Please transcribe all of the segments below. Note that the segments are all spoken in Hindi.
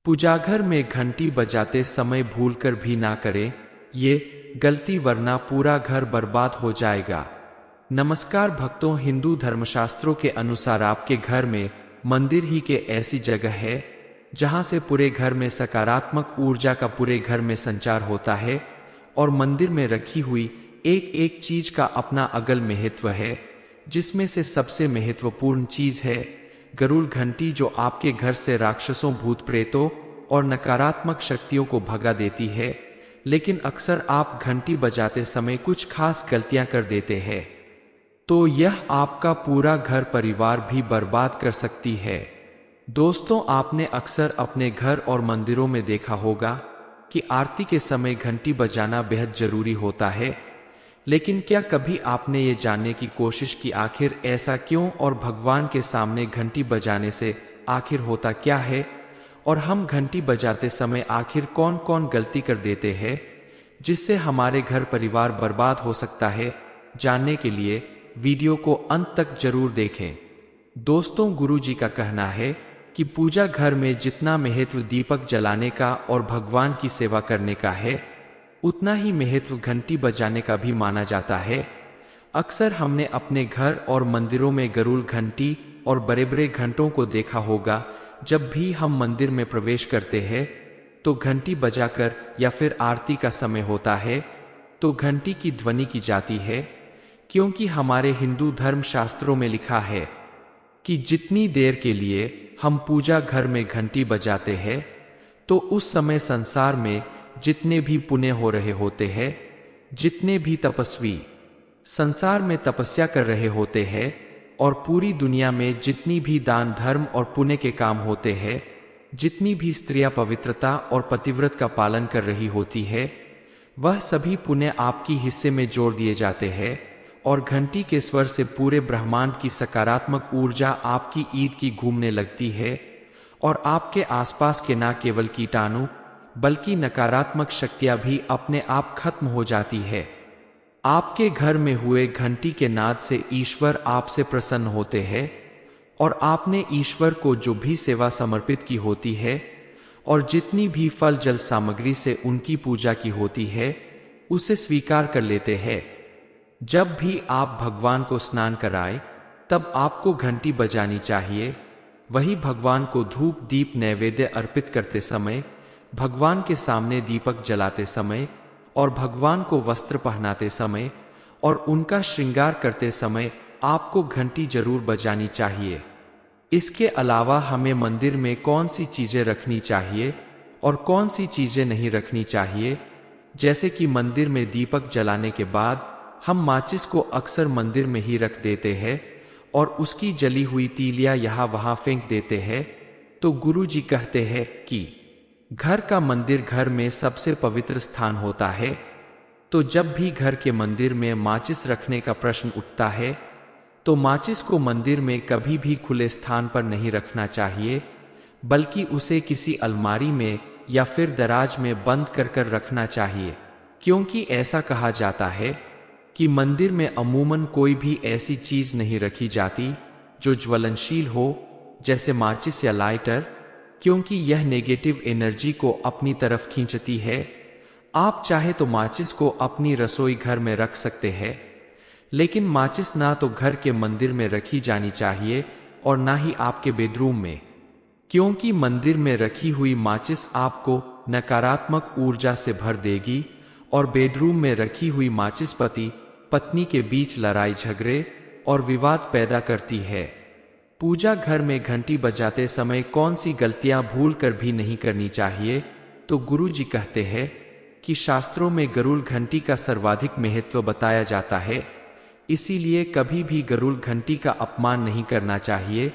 पूजाघर में घंटी बजाते समय भूलकर भी ना करें ये गलती, वरना पूरा घर बर्बाद हो जाएगा। नमस्कार भक्तों, हिंदू धर्मशास्त्रों के अनुसार आपके घर में मंदिर ही के ऐसी जगह है जहां से पूरे घर में सकारात्मक ऊर्जा का पूरे घर में संचार होता है। और मंदिर में रखी हुई एक एक चीज का अपना अगल महत्व है, जिसमें से सबसे महत्वपूर्ण चीज है गरुड़ घंटी, जो आपके घर से राक्षसों, भूत प्रेतों और नकारात्मक शक्तियों को भगा देती है। लेकिन अक्सर आप घंटी बजाते समय कुछ खास गलतियां कर देते हैं, तो यह आपका पूरा घर परिवार भी बर्बाद कर सकती है। दोस्तों, आपने अक्सर अपने घर और मंदिरों में देखा होगा कि आरती के समय घंटी बजाना बेहद जरूरी होता है। लेकिन क्या कभी आपने ये जानने की कोशिश की आखिर ऐसा क्यों, और भगवान के सामने घंटी बजाने से आखिर होता क्या है, और हम घंटी बजाते समय आखिर कौन कौन गलती कर देते हैं जिससे हमारे घर परिवार बर्बाद हो सकता है? जानने के लिए वीडियो को अंत तक जरूर देखें। दोस्तों, गुरुजी का कहना है कि पूजा घर में जितना महत्व दीपक जलाने का और भगवान की सेवा करने का है, उतना ही महत्व घंटी बजाने का भी माना जाता है। अक्सर हमने अपने घर और मंदिरों में गरुड़ घंटी और बड़े बड़े घंटों को देखा होगा। जब भी हम मंदिर में प्रवेश करते हैं तो घंटी बजाकर, या फिर आरती का समय होता है तो घंटी की ध्वनि की जाती है, क्योंकि हमारे हिंदू धर्म शास्त्रों में लिखा है कि जितनी देर के लिए हम पूजा घर में घंटी बजाते हैं तो उस समय संसार में जितने भी पुण्य हो रहे होते हैं, जितने भी तपस्वी संसार में तपस्या कर रहे होते हैं, और पूरी दुनिया में जितनी भी दान धर्म और पुण्य के काम होते हैं, जितनी भी स्त्रियां पवित्रता और पतिव्रत का पालन कर रही होती है, वह सभी पुण्य आपकी हिस्से में जोड़ दिए जाते हैं। और घंटी के स्वर से पूरे ब्रह्मांड की सकारात्मक ऊर्जा आपकी ईद की घूमने लगती है, और आपके आसपास के न केवल कीटाणु बल्कि नकारात्मक शक्तियां भी अपने आप खत्म हो जाती है। आपके घर में हुए घंटी के नाद से ईश्वर आपसे प्रसन्न होते हैं, और आपने ईश्वर को जो भी सेवा समर्पित की होती है और जितनी भी फल जल सामग्री से उनकी पूजा की होती है, उसे स्वीकार कर लेते हैं। जब भी आप भगवान को स्नान कराएं, तब आपको घंटी बजानी चाहिए। वही भगवान को धूप दीप नैवेद्य अर्पित करते समय, भगवान के सामने दीपक जलाते समय, और भगवान को वस्त्र पहनाते समय और उनका श्रृंगार करते समय आपको घंटी जरूर बजानी चाहिए। इसके अलावा हमें मंदिर में कौन सी चीजें रखनी चाहिए और कौन सी चीजें नहीं रखनी चाहिए, जैसे कि मंदिर में दीपक जलाने के बाद हम माचिस को अक्सर मंदिर में ही रख देते हैं और उसकी जली हुई तीलियां यहाँ वहां फेंक देते हैं। तो गुरुजी कहते हैं कि घर का मंदिर घर में सबसे पवित्र स्थान होता है। तो जब भी घर के मंदिर में माचिस रखने का प्रश्न उठता है, तो माचिस को मंदिर में कभी भी खुले स्थान पर नहीं रखना चाहिए, बल्कि उसे किसी अलमारी में या फिर दराज में बंद कर रखना चाहिए। क्योंकि ऐसा कहा जाता है कि मंदिर में अमूमन कोई भी ऐसी चीज नहीं रखी जाती जो ज्वलनशील हो, जैसे माचिस या लाइटर, क्योंकि यह नेगेटिव एनर्जी को अपनी तरफ खींचती है। आप चाहे तो माचिस को अपनी रसोई घर में रख सकते हैं, लेकिन माचिस ना तो घर के मंदिर में रखी जानी चाहिए और ना ही आपके बेडरूम में, क्योंकि मंदिर में रखी हुई माचिस आपको नकारात्मक ऊर्जा से भर देगी, और बेडरूम में रखी हुई माचिस पति पत्नी के बीच लड़ाई झगड़े और विवाद पैदा करती है। पूजा घर में घंटी बजाते समय कौन सी गलतियां भूल कर भी नहीं करनी चाहिए? तो गुरुजी कहते हैं कि शास्त्रों में गरुड़ घंटी का सर्वाधिक महत्व बताया जाता है, इसीलिए कभी भी गरुड़ घंटी का अपमान नहीं करना चाहिए।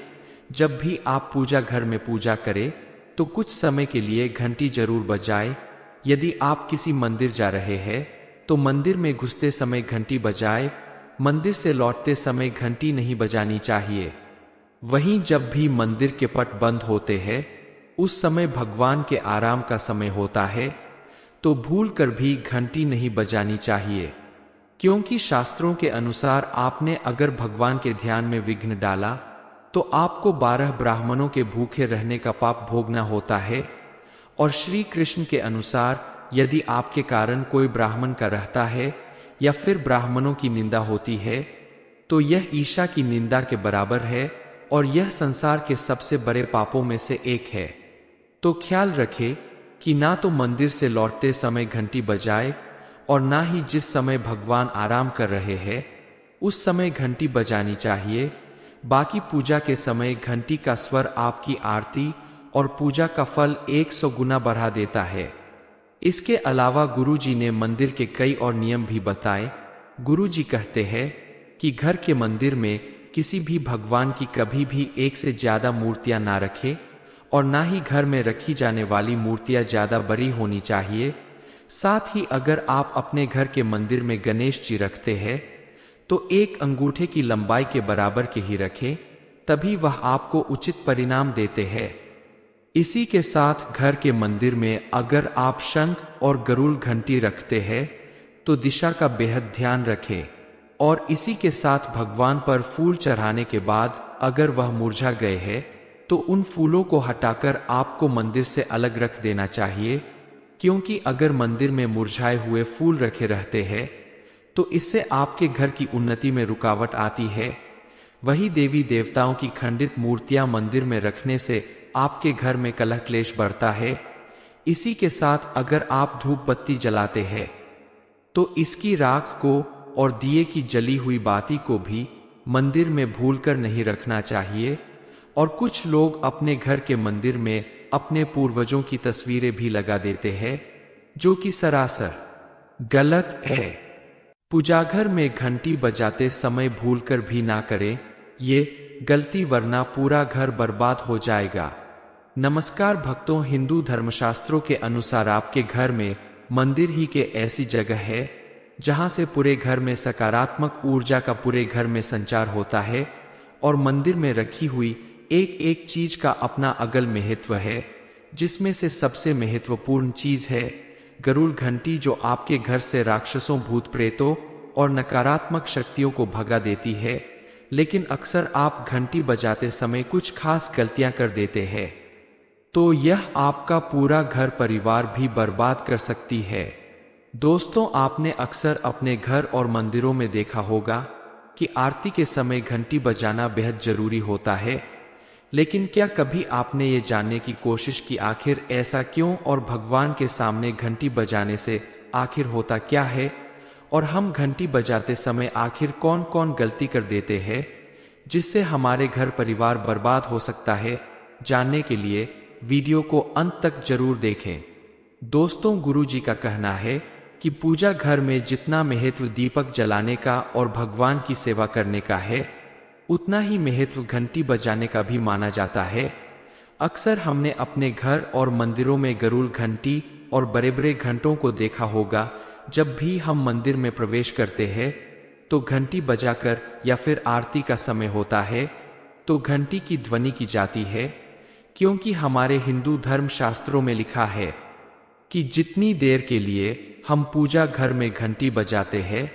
जब भी आप पूजा घर में पूजा करें तो कुछ समय के लिए घंटी जरूर बजाएं। यदि आप किसी मंदिर जा रहे हैं तो मंदिर में घुसते समय घंटी बजाएं, मंदिर से लौटते समय घंटी नहीं बजानी चाहिए। वहीं जब भी मंदिर के पट बंद होते हैं, उस समय भगवान के आराम का समय होता है, तो भूल कर भी घंटी नहीं बजानी चाहिए, क्योंकि शास्त्रों के अनुसार आपने अगर भगवान के ध्यान में विघ्न डाला तो आपको 12 ब्राह्मणों के भूखे रहने का पाप भोगना होता है। और श्री कृष्ण के अनुसार यदि आपके कारण कोई ब्राह्मण का रहता है या फिर ब्राह्मणों की निंदा होती है तो यह ईशा की निंदा के बराबर है और यह संसार के सबसे बड़े पापों में से एक है। तो ख्याल रखें कि ना तो मंदिर से लौटते समय घंटी बजाए और ना ही जिस समय भगवान आराम कर रहे हैं उस समय घंटी बजानी चाहिए। बाकी पूजा के समय घंटी का स्वर आपकी आरती और पूजा का फल 100 गुना बढ़ा देता है। इसके अलावा गुरुजी ने मंदिर के कई और नियम भी बताए। गुरुजी कहते हैं कि घर के मंदिर में किसी भी भगवान की कभी भी एक से ज्यादा मूर्तियां ना रखें और ना ही घर में रखी जाने वाली मूर्तियां ज्यादा बड़ी होनी चाहिए। साथ ही अगर आप अपने घर के मंदिर में गणेश जी रखते हैं तो एक अंगूठे की लंबाई के बराबर के ही रखें, तभी वह आपको उचित परिणाम देते हैं। इसी के साथ घर के मंदिर में अगर आप शंख और गरुड़ घंटी रखते हैं तो दिशा का बेहद ध्यान रखें और इसी के साथ भगवान पर फूल चढ़ाने के बाद अगर वह मुरझा गए हैं तो उन फूलों को हटाकर आपको मंदिर से अलग रख देना चाहिए, क्योंकि अगर मंदिर में मुरझाए हुए फूल रखे रहते हैं तो इससे आपके घर की उन्नति में रुकावट आती है। वही देवी देवताओं की खंडित मूर्तियां मंदिर में रखने से आपके घर में कलह क्लेश बढ़ता है। इसी के साथ अगर आप धूप बत्ती जलाते हैं तो इसकी राख को और दिए की जली हुई बाती को भी मंदिर में भूलकर नहीं रखना चाहिए। और कुछ लोग अपने घर के मंदिर में अपने पूर्वजों की तस्वीरें भी लगा देते हैं, जो कि सरासर गलत है। पूजाघर में घंटी बजाते समय भूलकर भी ना करें ये गलती, वरना पूरा घर बर्बाद हो जाएगा। नमस्कार भक्तों, हिंदू धर्मशास्त्रों के अनुसार आपके घर में मंदिर ही के ऐसी जगह है जहां से पूरे घर में सकारात्मक ऊर्जा का पूरे घर में संचार होता है और मंदिर में रखी हुई एक एक चीज का अपना अगल महत्व है, जिसमें से सबसे महत्वपूर्ण चीज है गरुड़ घंटी, जो आपके घर से राक्षसों, भूत प्रेतों और नकारात्मक शक्तियों को भगा देती है। लेकिन अक्सर आप घंटी बजाते समय कुछ खास गलतियां कर देते हैं, तो यह आपका पूरा घर परिवार भी बर्बाद कर सकती है। दोस्तों, आपने अक्सर अपने घर और मंदिरों में देखा होगा कि आरती के समय घंटी बजाना बेहद जरूरी होता है, लेकिन क्या कभी आपने ये जानने की कोशिश की आखिर ऐसा क्यों और भगवान के सामने घंटी बजाने से आखिर होता क्या है और हम घंटी बजाते समय आखिर कौन कौन गलती कर देते हैं जिससे हमारे घर परिवार बर्बाद हो सकता है? जानने के लिए वीडियो को अंत तक जरूर देखें। दोस्तों, गुरुजी का कहना है कि पूजा घर में जितना महत्व दीपक जलाने का और भगवान की सेवा करने का है, उतना ही महत्व घंटी बजाने का भी माना जाता है। अक्सर हमने अपने घर और मंदिरों में गरुड़ घंटी और बड़े बड़े घंटों को देखा होगा। जब भी हम मंदिर में प्रवेश करते हैं तो घंटी बजाकर या फिर आरती का समय होता है तो घंटी की ध्वनि की जाती है, क्योंकि हमारे हिंदू धर्म शास्त्रों में लिखा है कि जितनी देर के लिए हम पूजा घर में घंटी बजाते हैं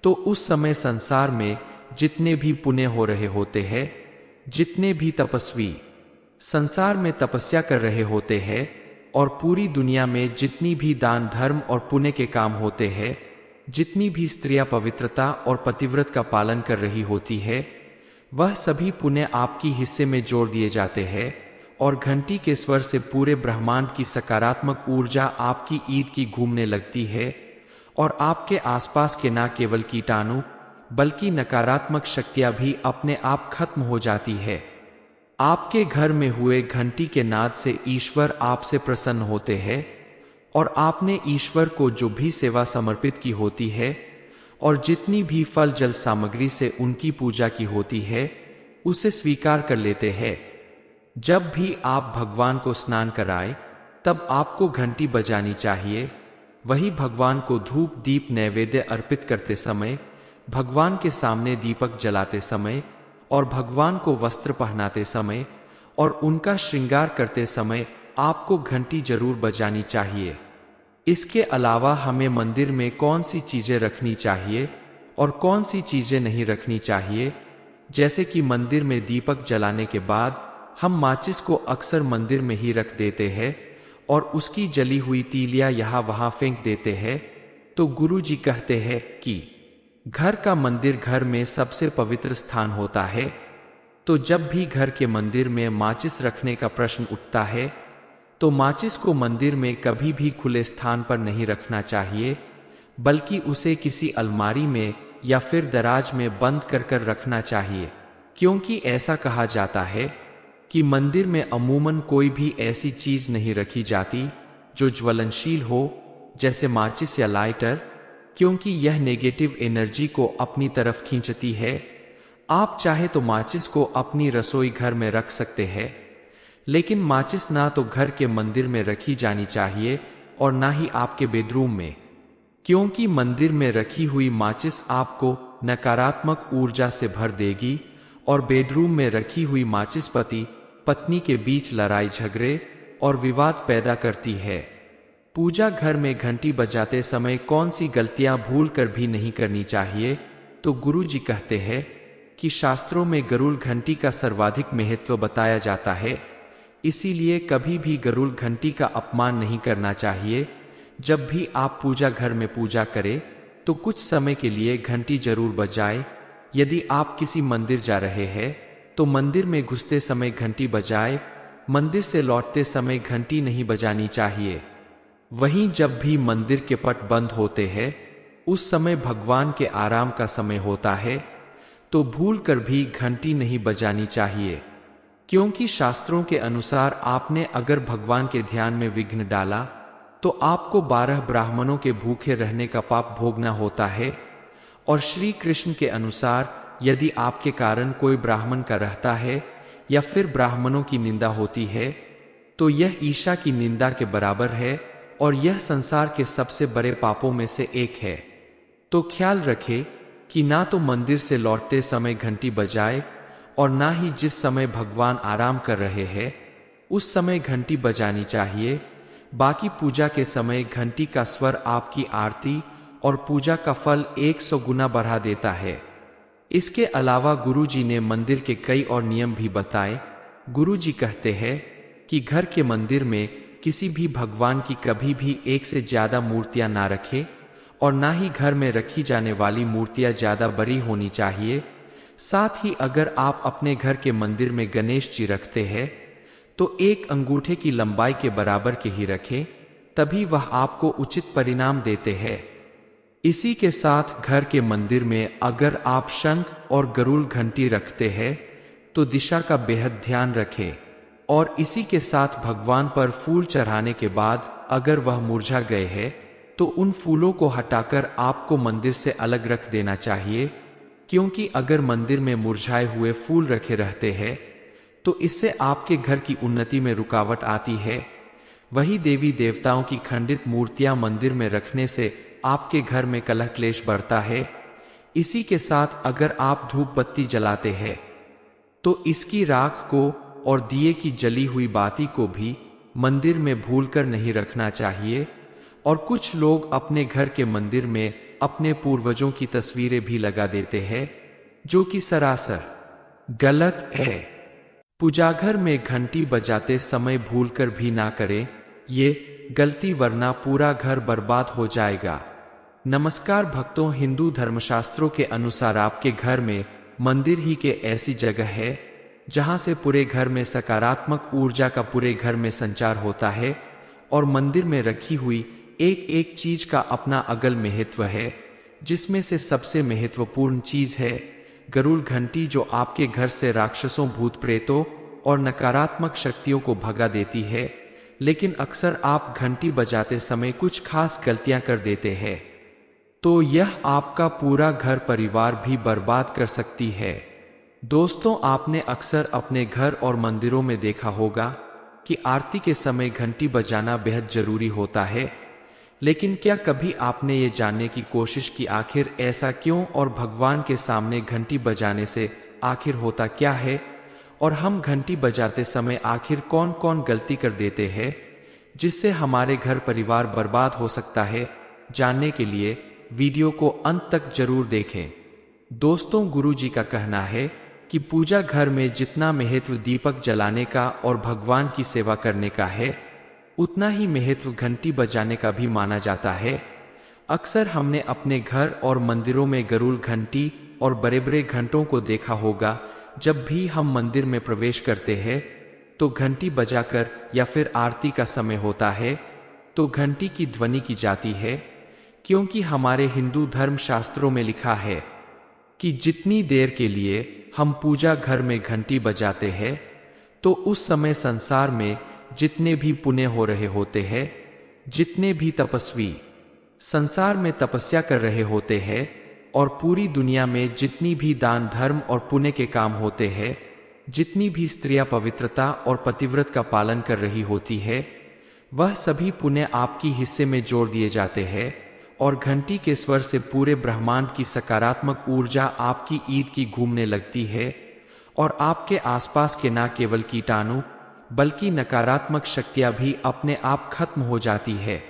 तो उस समय संसार में जितने भी पुण्य हो रहे होते हैं, जितने भी तपस्वी संसार में तपस्या कर रहे होते हैं और पूरी दुनिया में जितनी भी दान धर्म और पुण्य के काम होते हैं, जितनी भी स्त्रियां पवित्रता और पतिव्रत का पालन कर रही होती है, वह सभी पुण्य आपकी हिस्से में जोड़ दिए जाते हैं और घंटी के स्वर से पूरे ब्रह्मांड की सकारात्मक ऊर्जा आपकी ईद की घूमने लगती है और आपके आसपास के न केवल कीटाणु बल्कि नकारात्मक शक्तियां भी अपने आप खत्म हो जाती है। आपके घर में हुए घंटी के नाद से ईश्वर आपसे प्रसन्न होते हैं और आपने ईश्वर को जो भी सेवा समर्पित की होती है और जितनी भी फल जल सामग्री से उनकी पूजा की होती है, उसे स्वीकार कर लेते हैं। जब भी आप भगवान को स्नान कराएं, तब आपको घंटी बजानी चाहिए। वही भगवान को धूप दीप नैवेद्य अर्पित करते समय, भगवान के सामने दीपक जलाते समय और भगवान को वस्त्र पहनाते समय और उनका श्रृंगार करते समय आपको घंटी जरूर बजानी चाहिए। इसके अलावा हमें मंदिर में कौन सी चीजें रखनी चाहिए और कौन सी चीजें नहीं रखनी चाहिए, जैसे कि मंदिर में दीपक जलाने के बाद हम माचिस को अक्सर मंदिर में ही रख देते हैं और उसकी जली हुई तीलियां यहाँ वहां फेंक देते हैं, तो गुरुजी कहते हैं कि घर का मंदिर घर में सबसे पवित्र स्थान होता है। तो जब भी घर के मंदिर में माचिस रखने का प्रश्न उठता है, तो माचिस को मंदिर में कभी भी खुले स्थान पर नहीं रखना चाहिए, बल्कि उसे किसी अलमारी में या फिर दराज में बंद कर रखना चाहिए, क्योंकि ऐसा कहा जाता है कि मंदिर में अमूमन कोई भी ऐसी चीज नहीं रखी जाती जो ज्वलनशील हो, जैसे माचिस या लाइटर, क्योंकि यह नेगेटिव एनर्जी को अपनी तरफ खींचती है। आप चाहे तो माचिस को अपनी रसोई घर में रख सकते हैं, लेकिन माचिस ना तो घर के मंदिर में रखी जानी चाहिए और ना ही आपके बेडरूम में, क्योंकि मंदिर में रखी हुई माचिस आपको नकारात्मक ऊर्जा से भर देगी और बेडरूम में रखी हुई माचिस पति पत्नी के बीच लड़ाई झगड़े और विवाद पैदा करती है। पूजा घर में घंटी बजाते समय कौन सी गलतियां भूल कर भी नहीं करनी चाहिए, तो गुरुजी कहते हैं कि शास्त्रों में गरुड़ घंटी का सर्वाधिक महत्व बताया जाता है, इसीलिए कभी भी गरुड़ घंटी का अपमान नहीं करना चाहिए। जब भी आप पूजा घर में पूजा करें तो कुछ समय के लिए घंटी जरूर बजाएं। यदि आप किसी मंदिर जा रहे हैं तो मंदिर में घुसते समय घंटी बजाएं, मंदिर से लौटते समय घंटी नहीं बजानी चाहिए। वहीं जब भी मंदिर के पट बंद होते हैं उस समय भगवान के आराम का समय होता है, तो भूल कर भी घंटी नहीं बजानी चाहिए, क्योंकि शास्त्रों के अनुसार आपने अगर भगवान के ध्यान में विघ्न डाला तो आपको 12 ब्राह्मणों के भूखे रहने का पाप भोगना होता है। और श्री कृष्ण के अनुसार यदि आपके कारण कोई ब्राह्मण का रहता है या फिर ब्राह्मणों की निंदा होती है तो यह ईशा की निंदा के बराबर है और यह संसार के सबसे बड़े पापों में से एक है। तो ख्याल रखें कि ना तो मंदिर से लौटते समय घंटी बजाए और ना ही जिस समय भगवान आराम कर रहे हैं उस समय घंटी बजानी चाहिए। बाकी पूजा के समय घंटी का स्वर आपकी आरती और पूजा का फल 100 गुना बढ़ा देता है। इसके अलावा गुरुजी ने मंदिर के कई और नियम भी बताए। गुरुजी कहते हैं कि घर के मंदिर में किसी भी भगवान की कभी भी एक से ज्यादा मूर्तियां ना रखें और ना ही घर में रखी जाने वाली मूर्तियां ज्यादा बड़ी होनी चाहिए। साथ ही अगर आप अपने घर के मंदिर में गणेश जी रखते हैं तो एक अंगूठे की लंबाई के बराबर के ही रखें, तभी वह आपको उचित परिणाम देते हैं। इसी के साथ घर के मंदिर में अगर आप शंख और गरुड़ घंटी रखते हैं तो दिशा का बेहद ध्यान रखें। और इसी के साथ भगवान पर फूल चढ़ाने के बाद अगर वह मुरझा गए हैं तो उन फूलों को हटाकर आपको मंदिर से अलग रख देना चाहिए, क्योंकि अगर मंदिर में मुरझाए हुए फूल रखे रहते हैं तो इससे आपके घर की उन्नति में रुकावट आती है। वही देवी देवताओं की खंडित मूर्तियां मंदिर में रखने से आपके घर में कलह क्लेश बढ़ता है। इसी के साथ अगर आप धूप बत्ती जलाते हैं तो इसकी राख को और दिए की जली हुई बाती को भी मंदिर में भूलकर नहीं रखना चाहिए। और कुछ लोग अपने घर के मंदिर में अपने पूर्वजों की तस्वीरें भी लगा देते हैं, जो कि सरासर गलत है। पूजाघर में घंटी बजाते समय भूलकर भी ना करें ये गलती, वरना पूरा घर बर्बाद हो जाएगा। नमस्कार भक्तों, हिंदू धर्मशास्त्रों के अनुसार आपके घर में मंदिर ही के ऐसी जगह है जहां से पूरे घर में सकारात्मक ऊर्जा का पूरे घर में संचार होता है। और मंदिर में रखी हुई एक एक चीज का अपना अगल महत्व है, जिसमें से सबसे महत्वपूर्ण चीज है गरुड़ घंटी, जो आपके घर से राक्षसों, भूत प्रेतों और नकारात्मक शक्तियों को भगा देती है। लेकिन अक्सर आप घंटी बजाते समय कुछ खास गलतियां कर देते हैं, तो यह आपका पूरा घर परिवार भी बर्बाद कर सकती है। दोस्तों, आपने अक्सर अपने घर और मंदिरों में देखा होगा कि आरती के समय घंटी बजाना बेहद जरूरी होता है, लेकिन क्या कभी आपने ये जानने की कोशिश की आखिर ऐसा क्यों, और भगवान के सामने घंटी बजाने से आखिर होता क्या है, और हम घंटी बजाते समय आखिर कौन कौन गलती कर देते हैं जिससे हमारे घर परिवार बर्बाद हो सकता है? जानने के लिए वीडियो को अंत तक जरूर देखें। दोस्तों, गुरुजी का कहना है कि पूजा घर में जितना महत्व दीपक जलाने का और भगवान की सेवा करने का है, उतना ही महत्व घंटी बजाने का भी माना जाता है। अक्सर हमने अपने घर और मंदिरों में गरुड़ घंटी और बड़े बड़े घंटों को देखा होगा। जब भी हम मंदिर में प्रवेश करते हैं तो घंटी बजाकर, या फिर आरती का समय होता है तो घंटी की ध्वनि की जाती है, क्योंकि हमारे हिंदू धर्म शास्त्रों में लिखा है कि जितनी देर के लिए हम पूजा घर में घंटी बजाते हैं तो उस समय संसार में जितने भी पुण्य हो रहे होते हैं, जितने भी तपस्वी संसार में तपस्या कर रहे होते हैं, और पूरी दुनिया में जितनी भी दान धर्म और पुण्य के काम होते हैं, जितनी भी स्त्रियां पवित्रता और पतिव्रत का पालन कर रही होती है, वह सभी पुण्य आपकी हिस्से में जोड़ दिए जाते हैं। और घंटी के स्वर से पूरे ब्रह्मांड की सकारात्मक ऊर्जा आपकी ईद की घूमने लगती है, और आपके आसपास के न केवल कीटाणु बल्कि नकारात्मक शक्तियां भी अपने आप खत्म हो जाती है।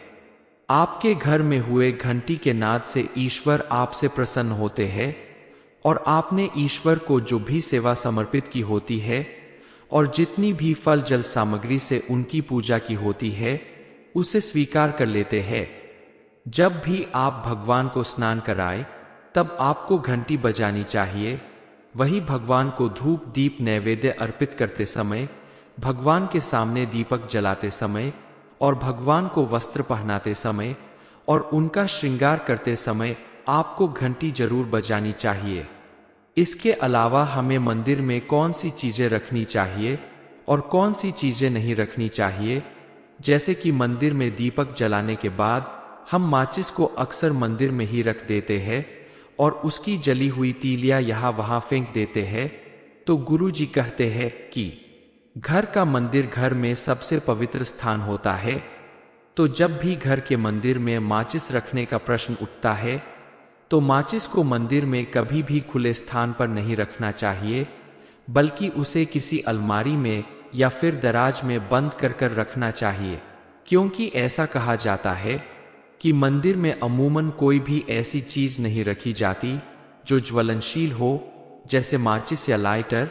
आपके घर में हुए घंटी के नाद से ईश्वर आपसे प्रसन्न होते हैं, और आपने ईश्वर को जो भी सेवा समर्पित की होती है और जितनी भी फल जल सामग्री से उनकी पूजा की होती है, उसे स्वीकार कर लेते हैं। जब भी आप भगवान को स्नान कराएं तब आपको घंटी बजानी चाहिए। वही भगवान को धूप दीप नैवेद्य अर्पित करते समय, भगवान के सामने दीपक जलाते समय, और भगवान को वस्त्र पहनाते समय और उनका श्रृंगार करते समय आपको घंटी जरूर बजानी चाहिए। इसके अलावा हमें मंदिर में कौन सी चीजें रखनी चाहिए और कौन सी चीजें नहीं रखनी चाहिए, जैसे कि मंदिर में दीपक जलाने के बाद हम माचिस को अक्सर मंदिर में ही रख देते हैं और उसकी जली हुई तीलियां यहाँ वहां फेंक देते हैं, तो गुरु जी कहते हैं कि घर का मंदिर घर में सबसे पवित्र स्थान होता है। तो जब भी घर के मंदिर में माचिस रखने का प्रश्न उठता है तो माचिस को मंदिर में कभी भी खुले स्थान पर नहीं रखना चाहिए, बल्कि उसे किसी अलमारी में या फिर दराज में बंद कर रखना चाहिए, क्योंकि ऐसा कहा जाता है कि मंदिर में अमूमन कोई भी ऐसी चीज नहीं रखी जाती जो ज्वलनशील हो, जैसे माचिस या लाइटर,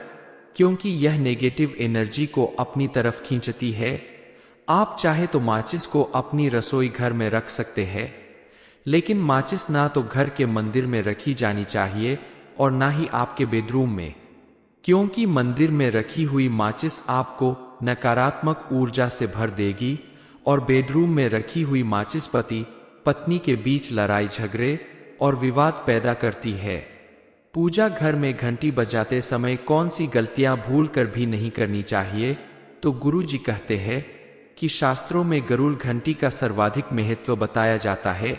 क्योंकि यह नेगेटिव एनर्जी को अपनी तरफ खींचती है। आप चाहे तो माचिस को अपनी रसोई घर में रख सकते हैं, लेकिन माचिस ना तो घर के मंदिर में रखी जानी चाहिए और ना ही आपके बेडरूम में, क्योंकि मंदिर में रखी हुई माचिस आपको नकारात्मक ऊर्जा से भर देगी और बेडरूम में रखी हुई माचिस पति पत्नी के बीच लड़ाई झगड़े और विवाद पैदा करती है। पूजा घर में घंटी बजाते समय कौन सी गलतियां भूल कर भी नहीं करनी चाहिए, तो गुरु जी कहते हैं कि शास्त्रों में गरुड़ घंटी का सर्वाधिक महत्व बताया जाता है,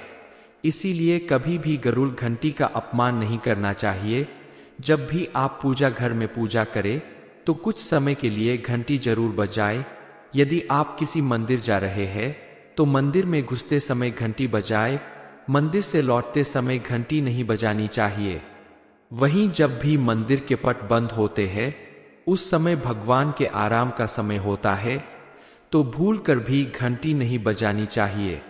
इसीलिए कभी भी गरुड़ घंटी का अपमान नहीं करना चाहिए। जब भी आप पूजा घर में पूजा करें तो कुछ समय के लिए घंटी जरूर बजाएं। यदि आप किसी मंदिर जा रहे हैं तो मंदिर में घुसते समय घंटी बजाएं, मंदिर से लौटते समय घंटी नहीं बजानी चाहिए। वहीं जब भी मंदिर के पट बंद होते हैं उस समय भगवान के आराम का समय होता है, तो भूल कर भी घंटी नहीं बजानी चाहिए,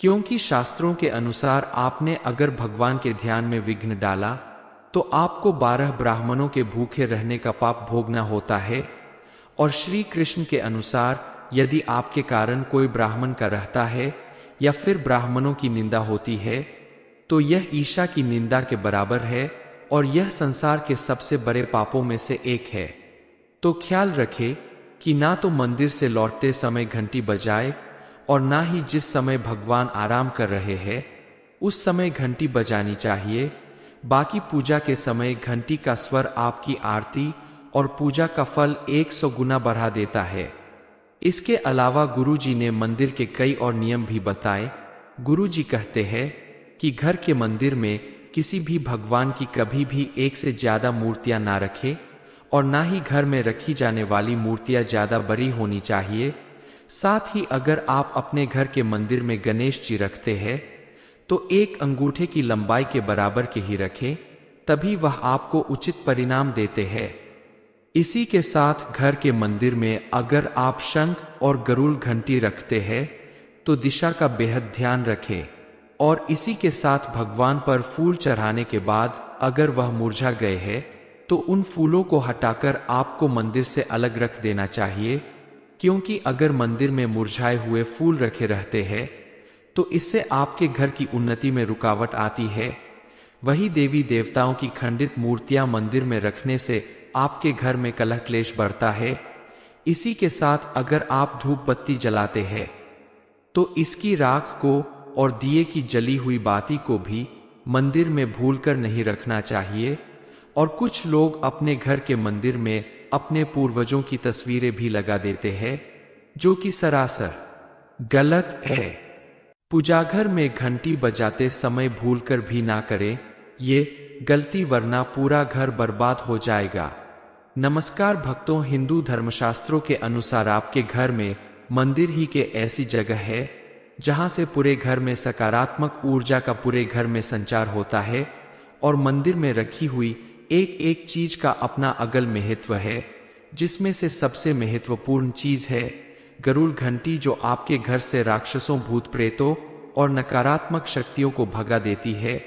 क्योंकि शास्त्रों के अनुसार आपने अगर भगवान के ध्यान में विघ्न डाला तो आपको 12 ब्राह्मणों के भूखे रहने का पाप भोगना होता है। और श्री कृष्ण के अनुसार यदि आपके कारण कोई ब्राह्मण का रहता है या फिर ब्राह्मणों की निंदा होती है तो यह ईशा की निंदा के बराबर है और यह संसार के सबसे बड़े पापों में से एक है। तो ख्याल रखें कि ना तो मंदिर से लौटते समय घंटी बजाए और ना ही जिस समय भगवान आराम कर रहे हैं उस समय घंटी बजानी चाहिए। बाकी पूजा के समय घंटी का स्वर आपकी आरती और पूजा का फल 100 गुना बढ़ा देता है। इसके अलावा गुरुजी ने मंदिर के कई और नियम भी बताए। गुरुजी कहते हैं कि घर के मंदिर में किसी भी भगवान की कभी भी एक से ज्यादा मूर्तियां ना रखें और ना ही घर में रखी जाने वाली मूर्तियां ज्यादा बड़ी होनी चाहिए। साथ ही अगर आप अपने घर के मंदिर में गणेश जी रखते हैं तो एक अंगूठे की लंबाई के बराबर के ही रखें, तभी वह आपको उचित परिणाम देते हैं। इसी के साथ घर के मंदिर में अगर आप शंख और गरुड़ घंटी रखते हैं तो दिशा का बेहद ध्यान रखें। और इसी के साथ भगवान पर फूल चढ़ाने के बाद अगर वह मुरझा गए हैं तो उन फूलों को हटाकर आपको मंदिर से अलग रख देना चाहिए। क्योंकि अगर मंदिर में मुरझाए हुए फूल रखे रहते हैं तो इससे आपके घर की उन्नति में रुकावट आती है। वही देवी देवताओं की खंडित मूर्तियां मंदिर में रखने से आपके घर में कलह क्लेश बढ़ता है। इसी के साथ अगर आप धूप बत्ती जलाते हैं तो इसकी राख को और दिए की जली हुई बाती को भी मंदिर में भूलकर नहीं रखना चाहिए। और कुछ लोग अपने घर के मंदिर में अपने पूर्वजों की तस्वीरें भी लगा देते हैं, जो कि सरासर गलत है। पूजाघर में घंटी बजाते समय भूलकर भी ना करें ये गलती, वरना पूरा घर बर्बाद हो जाएगा। नमस्कार भक्तों, हिंदू धर्मशास्त्रों के अनुसार आपके घर में मंदिर ही के ऐसी जगह है जहां से पूरे घर में सकारात्मक ऊर्जा का पूरे घर में संचार होता है। और मंदिर में रखी हुई एक एक चीज का अपना अगल महत्व है, जिसमें से सबसे महत्वपूर्ण चीज है गरुड़ घंटी, जो आपके घर से राक्षसों, भूत प्रेतों और नकारात्मक शक्तियों को भगा देती है।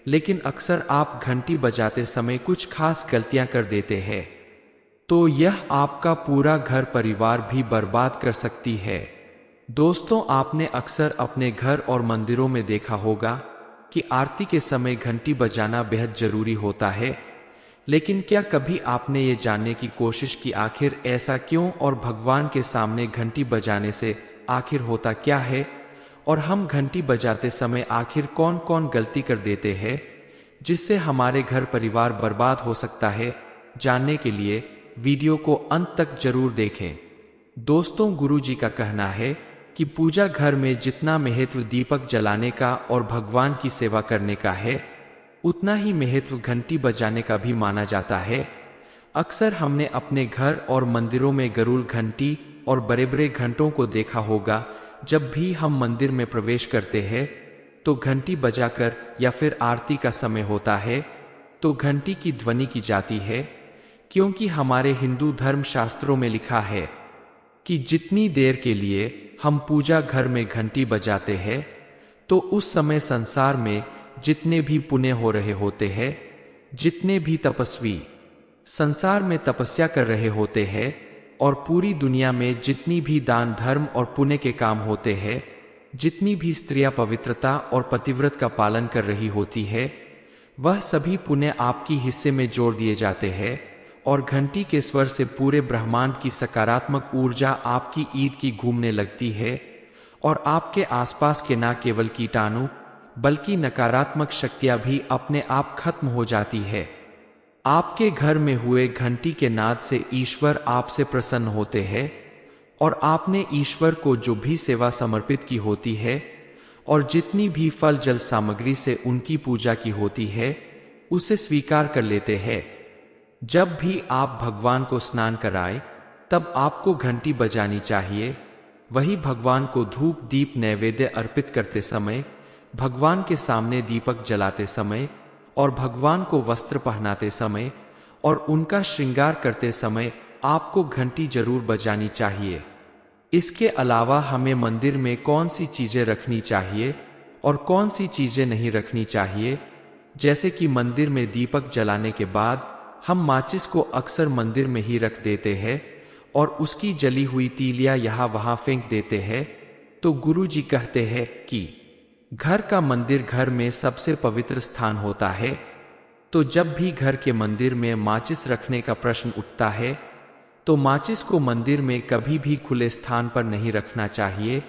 लेकिन अक्सर आप घंटी बजाते समय कुछ खास गलतियां कर देते हैं, तो यह आपका पूरा घर परिवार भी बर्बाद कर सकती है। दोस्तों, आपने अक्सर अपने घर और मंदिरों में देखा होगा कि आरती के समय घंटी बजाना बेहद जरूरी होता है। लेकिन क्या कभी आपने ये जानने की कोशिश की आखिर ऐसा क्यों, और भगवान के सामने घंटी बजाने से आखिर होता क्या है, और हम घंटी बजाते समय आखिर कौन कौन गलती कर देते हैं जिससे हमारे घर परिवार बर्बाद हो सकता है? जानने के लिए वीडियो को अंत तक जरूर देखें। दोस्तों, गुरुजी का कहना है कि पूजा घर में जितना महत्व दीपक जलाने का और भगवान की सेवा करने का है, उतना ही महत्व घंटी बजाने का भी माना जाता है। अक्सर हमने अपने घर और मंदिरों में गरुड़ घंटी और बड़े बड़े घंटों को देखा होगा। जब भी हम मंदिर में प्रवेश करते हैं तो घंटी बजाकर, या फिर आरती का समय होता है तो घंटी की ध्वनि की जाती है, क्योंकि हमारे हिंदू धर्म शास्त्रों में लिखा है कि जितनी देर के लिए हम पूजा घर में घंटी बजाते हैं तो उस समय संसार में जितने भी पुण्य हो रहे होते हैं, जितने भी तपस्वी संसार में तपस्या कर रहे होते हैं, और पूरी दुनिया में जितनी भी दान धर्म और पुण्य के काम होते हैं, जितनी भी स्त्रियां पवित्रता और पतिव्रत का पालन कर रही होती है, वह सभी पुण्य आपकी हिस्से में जोड़ दिए जाते हैं। और घंटी के स्वर से पूरे ब्रह्मांड की सकारात्मक ऊर्जा आपकी ईद की घूमने लगती है, और आपके आसपास के न केवल कीटाणु बल्कि नकारात्मक शक्तियां भी अपने आप खत्म हो जाती है। आपके घर में हुए घंटी के नाद से ईश्वर आपसे प्रसन्न होते हैं, और आपने ईश्वर को जो भी सेवा समर्पित की होती है और जितनी भी फल जल सामग्री से उनकी पूजा की होती है, उसे स्वीकार कर लेते हैं। जब भी आप भगवान को स्नान कराएं, तब आपको घंटी बजानी चाहिए। वही भगवान को धूप दीप नैवेद्य अर्पित करते समय, भगवान के सामने दीपक जलाते समय, और भगवान को वस्त्र पहनाते समय और उनका श्रृंगार करते समय आपको घंटी जरूर बजानी चाहिए। इसके अलावा हमें मंदिर में कौन सी चीजें रखनी चाहिए और कौन सी चीजें नहीं रखनी चाहिए, जैसे कि मंदिर में दीपक जलाने के बाद हम माचिस को अक्सर मंदिर में ही रख देते हैं और उसकी जली हुई तीलियां यहाँ वहां फेंक देते हैं। तो गुरुजी कहते हैं कि घर का मंदिर घर में सबसे पवित्र स्थान होता है। तो जब भी घर के मंदिर में माचिस रखने का प्रश्न उठता है तो माचिस को मंदिर में कभी भी खुले स्थान पर नहीं रखना चाहिए,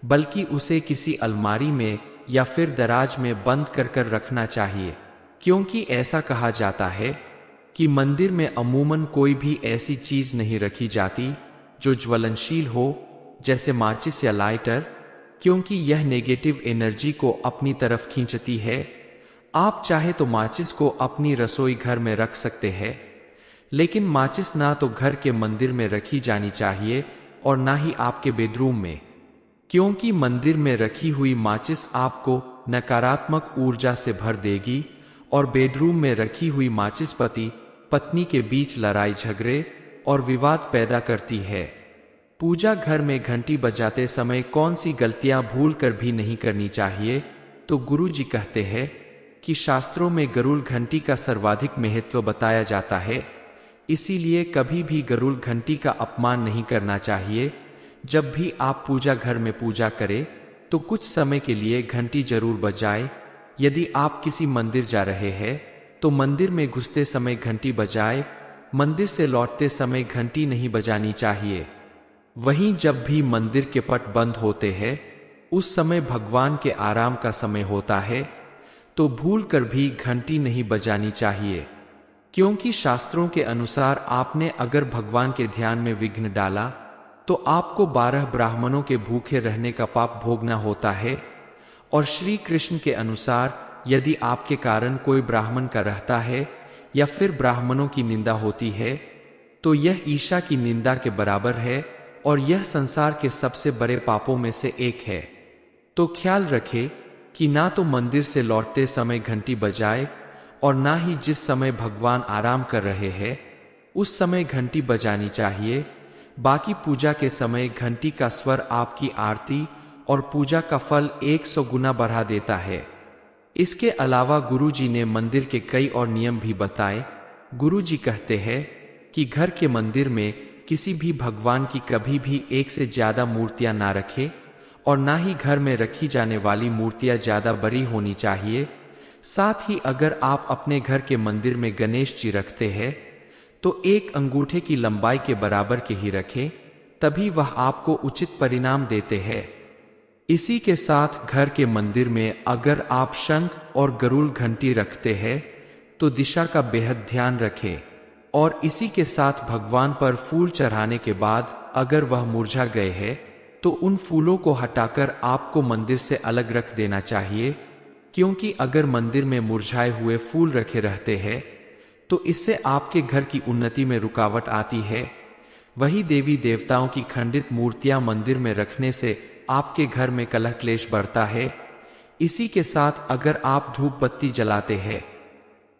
बल्कि उसे किसी अलमारी में या फिर दराज में बंद कर रखना चाहिए, क्योंकि ऐसा कहा जाता है कि मंदिर में अमूमन कोई भी ऐसी चीज नहीं रखी जाती जो ज्वलनशील हो, जैसे माचिस या लाइटर, क्योंकि यह नेगेटिव एनर्जी को अपनी तरफ खींचती है। आप चाहे तो माचिस को अपनी रसोई घर में रख सकते हैं, लेकिन माचिस ना तो घर के मंदिर में रखी जानी चाहिए और ना ही आपके बेडरूम में, क्योंकि मंदिर में रखी हुई माचिस आपको नकारात्मक ऊर्जा से भर देगी और बेडरूम में रखी हुई माचिस पति पत्नी के बीच लड़ाई झगड़े और विवाद पैदा करती है। पूजा घर में घंटी बजाते समय कौन सी गलतियां भूल कर भी नहीं करनी चाहिए? तो गुरुजी कहते हैं कि शास्त्रों में गरुड़ घंटी का सर्वाधिक महत्व बताया जाता है, इसीलिए कभी भी गरुड़ घंटी का अपमान नहीं करना चाहिए। जब भी आप पूजा घर में पूजा करें तो कुछ समय के लिए घंटी जरूर बजाएं। यदि आप किसी मंदिर जा रहे हैं तो मंदिर में घुसते समय घंटी बजाएं। मंदिर से लौटते समय घंटी नहीं बजानी चाहिए। वहीं जब भी मंदिर के पट बंद होते हैं उस समय भगवान के आराम का समय होता है, तो भूल कर भी घंटी नहीं बजानी चाहिए, क्योंकि शास्त्रों के अनुसार आपने अगर भगवान के ध्यान में विघ्न डाला तो आपको 12 ब्राह्मणों के भूखे रहने का पाप भोगना होता है। और श्री कृष्ण के अनुसार यदि आपके कारण कोई ब्राह्मण का रहता है या फिर ब्राह्मणों की निंदा होती है तो यह ईशा की निंदा के बराबर है और यह संसार के सबसे बड़े पापों में से एक है। तो ख्याल रखें कि ना तो मंदिर से लौटते समय घंटी बजाए और ना ही जिस समय भगवान आराम कर रहे हैं उस समय घंटी बजानी चाहिए। बाकी पूजा के समय घंटी का स्वर आपकी आरती और पूजा का फल 100 गुना बढ़ा देता है। इसके अलावा गुरुजी ने मंदिर के कई और नियम भी बताए। गुरुजी कहते हैं कि घर के मंदिर में किसी भी भगवान की कभी भी एक से ज्यादा मूर्तियां ना रखें और ना ही घर में रखी जाने वाली मूर्तियां ज्यादा बड़ी होनी चाहिए। साथ ही अगर आप अपने घर के मंदिर में गणेश जी रखते हैं तो एक अंगूठे की लंबाई के बराबर के ही रखें, तभी वह आपको उचित परिणाम देते हैं। इसी के साथ घर के मंदिर में अगर आप शंख और गरुड़ घंटी रखते हैं तो दिशा का बेहद ध्यान रखें। और इसी के साथ भगवान पर फूल चढ़ाने के बाद अगर वह मुरझा गए हैं तो उन फूलों को हटाकर आपको मंदिर से अलग रख देना चाहिए, क्योंकि अगर मंदिर में मुरझाए हुए फूल रखे रहते हैं तो इससे आपके घर की उन्नति में रुकावट आती है। वही देवी देवताओं की खंडित मूर्तियां मंदिर में रखने से आपके घर में कलह क्लेश बढ़ता है। इसी के साथ अगर आप धूप बत्ती जलाते हैं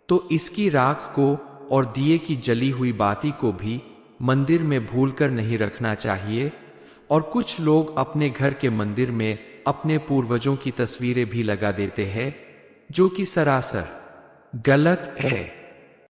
तो इसकी राख को और दिए की जली हुई बाती को भी मंदिर में भूलकर नहीं रखना चाहिए। और कुछ लोग अपने घर के मंदिर में अपने पूर्वजों की तस्वीरें भी लगा देते हैं, जो कि सरासर गलत है।